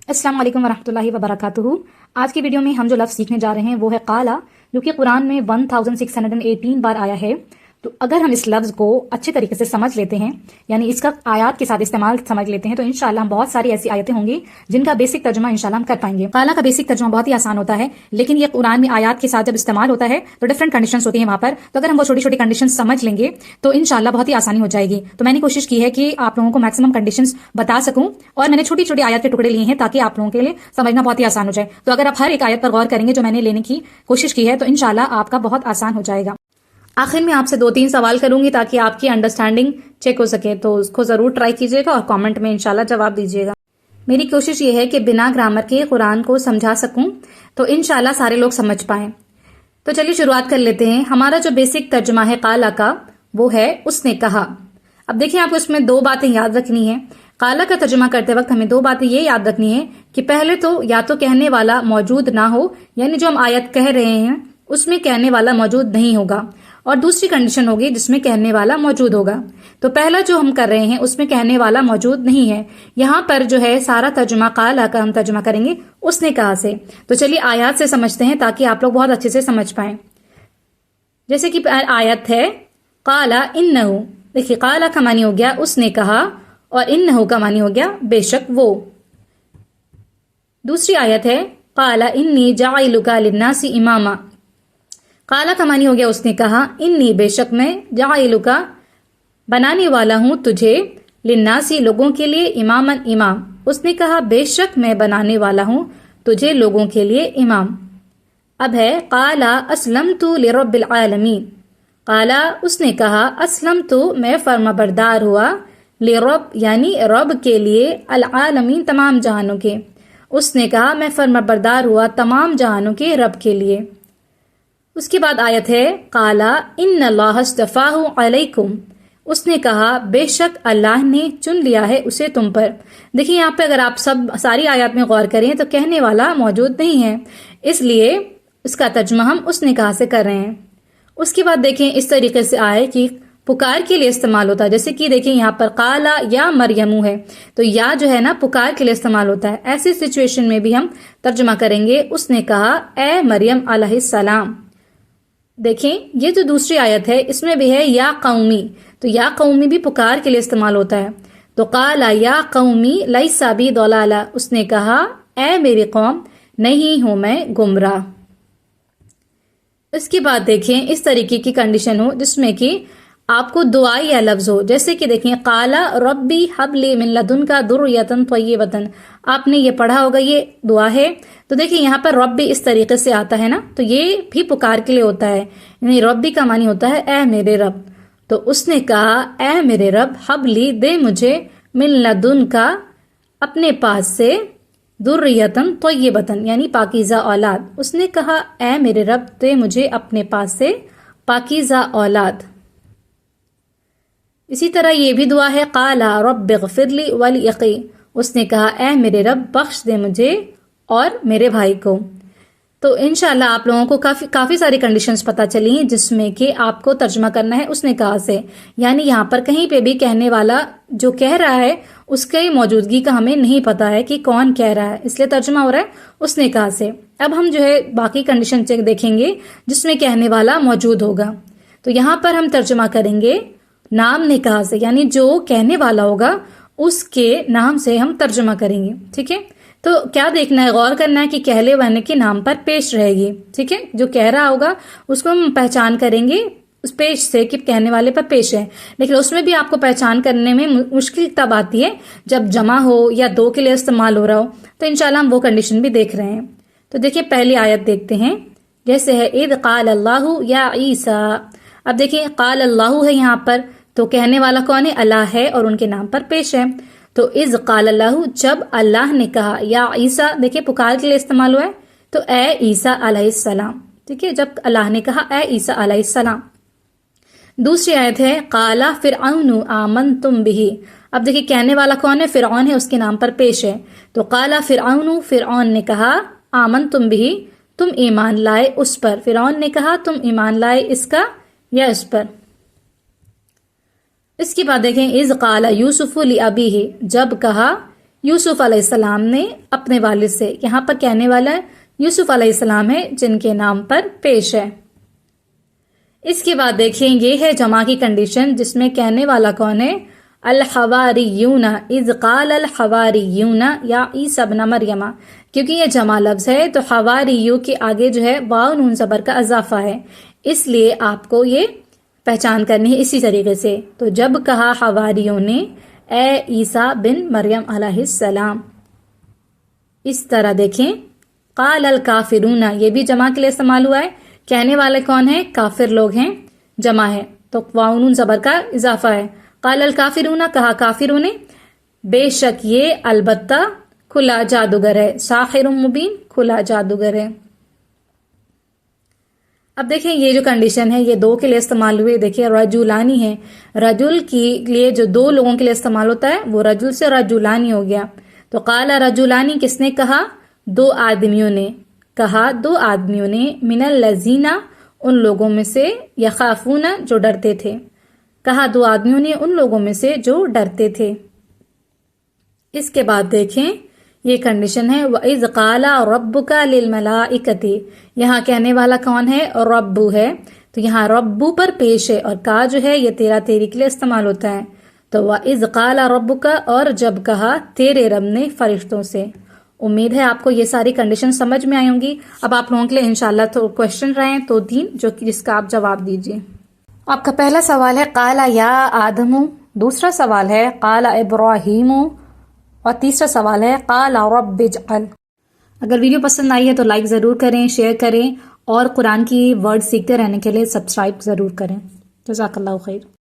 السلام علیکم ورحمۃ اللہ وبرکاتہ۔ آج کی ویڈیو میں ہم جو لفظ سیکھنے جا رہے ہیں وہ ہے قالا، جو کہ قرآن میں 1618 بار آیا ہے۔ تو اگر ہم اس لفظ کو اچھے طریقے سے سمجھ لیتے ہیں، یعنی اس کا آیات کے ساتھ استعمال سمجھ لیتے ہیں، تو انشاءاللہ ہم بہت ساری ایسی آیتیں ہوں گی جن کا بیسک ترجمہ انشاءاللہ ہم کر پائیں گے۔ قالا کا بیسک ترجمہ بہت ہی آسان ہوتا ہے، لیکن یہ قرآن میں آیات کے ساتھ جب استعمال ہوتا ہے تو ڈفرنٹ کنڈیشنز ہوتی ہیں وہاں پر، تو اگر ہم وہ چھوٹی چھوٹی کنڈیشنز سمجھ لیں گے تو انشاءاللہ بہت ہی آسانی ہو جائے گی۔ تو میں نے کوشش کی ہے کہ آپ لوگوں کو میکسیمم کنڈیشنز بتا سکوں، اور میں نے چھوٹی چھوٹی آیات کے ٹکڑے لیے ہیں تاکہ آپ لوگوں کے لیے سمجھنا بہت ہی آسان ہو جائے۔ تو اگر آپ ہر ایک آیت پر غور کریں گے جو میں نے لینے کی کوشش کی ہے تو انشاءاللہ آپ کا بہت آسان ہو جائے گا۔ آخر میں آپ سے 2-3 سوال کروں گی تاکہ آپ کی انڈرسٹینڈنگ چیک ہو سکے، تو اس کو ضرور ٹرائی کیجیے گا اور کامنٹ میں انشاءاللہ جواب دیجیے گا۔ میری کوشش یہ ہے کہ بنا گرامر کے قرآن کو سمجھا سکوں تو انشاءاللہ سارے لوگ سمجھ پائیں۔ تو چلیے شروعات کر لیتے ہیں۔ ہمارا جو بیسک ترجمہ ہے قالا کا وہ ہے اس نے کہا۔ اب دیکھیں آپ کو اس میں 2 باتیں یاد رکھنی ہے۔ قالا کا ترجمہ کرتے وقت ہمیں 2 باتیں یہ یاد رکھنی ہے کہ پہلے تو یا تو کہنے والا موجود نہ ہو، یعنی جو ہم آیت کہہ رہے ہیں اس میں کہنے والا موجود نہیں ہوگا، اور دوسری کنڈیشن ہوگی جس میں کہنے والا موجود ہوگا۔ تو پہلا جو ہم کر رہے ہیں اس میں کہنے والا موجود نہیں ہے۔ یہاں پر جو ہے سارا ترجمہ قالا کا ہم ترجمہ کریں گے اس نے کہا سے۔ تو چلیے آیات سے سمجھتے ہیں تاکہ آپ لوگ بہت اچھے سے سمجھ پائیں۔ جیسے کہ آیت ہے قالا انہو، دیکھیے قالا کا معنی ہو گیا اس نے کہا، اور انہو کا معنی ہو گیا بے شک وہ۔ دوسری آیت ہے قالا انی جاعلک للناس اماما۔ قالا کا معنی ہو گیا اس نے کہا، انی بے شک میں، جاعلک بنانے والا ہوں تجھے، للناس لوگوں کے لیے، اماما امام۔ اس نے کہا بے شک میں بنانے والا ہوں تجھے لوگوں کے لیے امام۔ اب ہے قالا اسلمت لرب العالمین۔ قالا اس نے کہا، اسلمت میں فرما بردار ہوا، لرب یعنی رب کے لیے، العالمین تمام جہانوں کے۔ اس نے کہا میں فرما بردار ہوا تمام جہانوں کے رب کے لیے۔ اس کے بعد آیت ہے قالا ان اللہ اصطفاہ علیکم۔ اس نے کہا بے شک اللہ نے چن لیا ہے اسے تم پر۔ دیکھیں یہاں پہ اگر آپ ساری آیات میں غور کریں تو کہنے والا موجود نہیں ہے، اس لیے اس کا ترجمہ ہم اس نے کہا سے کر رہے ہیں۔ اس کے بعد دیکھیں اس طریقے سے آئے کہ پکار کے لیے استعمال ہوتا ہے، جیسے کہ دیکھیں یہاں پر قالا یا مریمو ہے، تو یا جو ہے نا پکار کے لیے استعمال ہوتا ہے۔ ایسی سچویشن میں بھی ہم ترجمہ کریں گے اس نے کہا اے مریم علیہ السلام۔ دیکھیں یہ جو دوسری آیت ہے اس میں بھی ہے یا قومی، تو یا قومی بھی پکار کے لیے استعمال ہوتا ہے۔ تو قالا یا قومی لیس بی ضلالہ، اس نے کہا اے میری قوم نہیں ہوں میں گمراہ۔ اس کے بعد دیکھیں اس طریقے کی کنڈیشن ہو جس میں کہ آپ کو دعائی یا لفظ ہو، جیسے کہ دیکھیں قالا ربی حب لی من لدنک ذریۃ طیبۃ۔ آپ نے یہ پڑھا ہوگا، یہ دعا ہے۔ تو دیکھیں یہاں پر ربی اس طریقے سے آتا ہے نا، تو یہ بھی پکار کے لیے ہوتا ہے، یعنی ربی کا معنی ہوتا ہے اے میرے رب۔ تو اس نے کہا اے میرے رب حب لی دے مجھے، من لدنک اپنے پاس سے، ذریۃ طیبۃ یعنی پاکیزہ اولاد۔ اس نے کہا اے میرے رب دے مجھے اپنے پاس سے پاکیزہ اولاد۔ اسی طرح یہ بھی دعا ہے قالا رب اغفر لی ولی، اس نے کہا اے میرے رب بخش دے مجھے اور میرے بھائی کو۔ تو انشاءاللہ آپ لوگوں کو کافی ساری کنڈیشنز پتہ چلی ہیں جس میں کہ آپ کو ترجمہ کرنا ہے اس نے کہا سے، یعنی یہاں پر کہیں پہ بھی کہنے والا جو کہہ رہا ہے اس کی موجودگی کا ہمیں نہیں پتا ہے کہ کون کہہ رہا ہے، اس لیے ترجمہ ہو رہا ہے اس نے کہا سے۔ اب ہم جو ہے باقی کنڈیشن دیکھیں گے جس میں کہنے والا موجود ہوگا۔ تو یہاں پر ہم ترجمہ کریں گے نام نے کہا سے، یعنی جو کہنے والا ہوگا اس کے نام سے ہم ترجمہ کریں گے، ٹھیک ہے۔ تو کیا دیکھنا ہے، غور کرنا ہے کہ کہنے والے کے نام پر پیش رہے گی، ٹھیک ہے۔ جو کہہ رہا ہوگا اس کو ہم پہچان کریں گے اس پیش سے کہ کہنے والے پر پیش ہے، لیکن اس میں بھی آپ کو پہچان کرنے میں مشکل تب آتی ہے جب جمع ہو یا 2 کے لیے استعمال ہو رہا ہو۔ تو انشاءاللہ ہم وہ کنڈیشن بھی دیکھ رہے ہیں۔ تو دیکھیے پہلی آیت دیکھتے ہیں، جیسے ہے اذ قال اللہ یا عیسیٰ۔ اب دیکھیں قال اللہ ہے یہاں پر، تو کہنے والا کون ہے؟ اللہ ہے، اور ان کے نام پر پیش ہے۔ تو اذ قال اللہ جب اللہ نے کہا، یا عیسیٰ دیکھیں پکار کے لیے استعمال ہوا ہے، تو اے عیسیٰ علیہ السلام، ٹھیک ہے، جب اللہ نے کہا اے عیسیٰ علیہ السلام۔ دوسری آیت ہے قالا فرعون آمنتم بہ۔ اب دیکھیں کہنے والا کون ہے؟ فرعون ہے، اس کے نام پر پیش ہے۔ تو قالا فرعون، فرعون نے کہا، آمنتم بہ تم ایمان لائے اس پر، فرعون نے کہا تم ایمان لائے اس کا یا اس پر۔ اس کے بعد دیکھیں اذ قال یوسف لابیہ، جب کہا یوسف علیہ السلام نے اپنے والد سے، یہاں پر کہنے والا یوسف علیہ السلام ہے جن کے نام پر پیش ہے۔ اس کے بعد دیکھیں یہ ہے جمع کی کنڈیشن جس میں کہنے والا کون ہے؟ الحواریون، اذ قال الحواریون یا عیسی ابن مریم، کیونکہ یہ جمع لفظ ہے تو حواریو کے آگے جو ہے واو نون زبر کا اضافہ ہے، اس لیے آپ کو یہ پہچان کرنی ہے اسی طریقے سے۔ تو جب کہا حواریوں نے اے عیسیٰ بن مریم علیہ السلام، اس طرح دیکھیں قال الکافرون، یہ بھی جمع کے لیے استعمال ہوا ہے، کہنے والے کون ہیں؟ کافر لوگ ہیں، جمع ہے تو واو نون زبر کا اضافہ ہے۔ قال الکافرون، کہا کافروں نے، بے شک یہ البتہ کھلا جادوگر ہے، ساحر مبین، کھلا جادوگر ہے۔ اب دیکھیں یہ جو کنڈیشن ہے یہ دو کے لیے استعمال ہوئے، دیکھیں رجولانی ہے، رجل کے لیے جو دو لوگوں کے لیے استعمال ہوتا ہے وہ رجل سے رجولانی ہو گیا۔ تو قال رجولانی کس نے کہا؟ دو آدمیوں نے کہا، دو آدمیوں نے، من الذین ان لوگوں میں سے، یخافون جو ڈرتے تھے، کہا دو آدمیوں نے ان لوگوں میں سے جو ڈرتے تھے۔ اس کے بعد دیکھیں یہ کنڈیشن ہے وَإِذْ قَالَ رَبُّكَ لِلْمَلَائِكَةِ، یہاں کہنے والا کون ہے؟ ربو ہے، تو یہاں ربو پر پیش ہے اور کا جو ہے یہ تیرا تیری کے لیے استعمال ہوتا ہے۔ تو وَإِذْ قَالَ رَبُّكَ، اور جب کہا تیرے رب نے فرشتوں سے۔ امید ہے آپ کو یہ ساری کنڈیشن سمجھ میں آئی ہوں گی۔ اب آپ لوگوں کے لیے انشاءاللہ تو کوشچن رہے ہیں تو 3 جس کا آپ جواب دیجئے۔ آپ کا پہلا سوال ہے قال یا آدم، دوسرا سوال ہے قال ابراہیم، اور تیسرا سوال ہے قال رب اجعل۔ اگر ویڈیو پسند آئی ہے تو لائک ضرور کریں، شیئر کریں، اور قرآن کی ورڈ سیکھتے رہنے کے لیے سبسکرائب ضرور کریں۔ جزاک اللہ خیر۔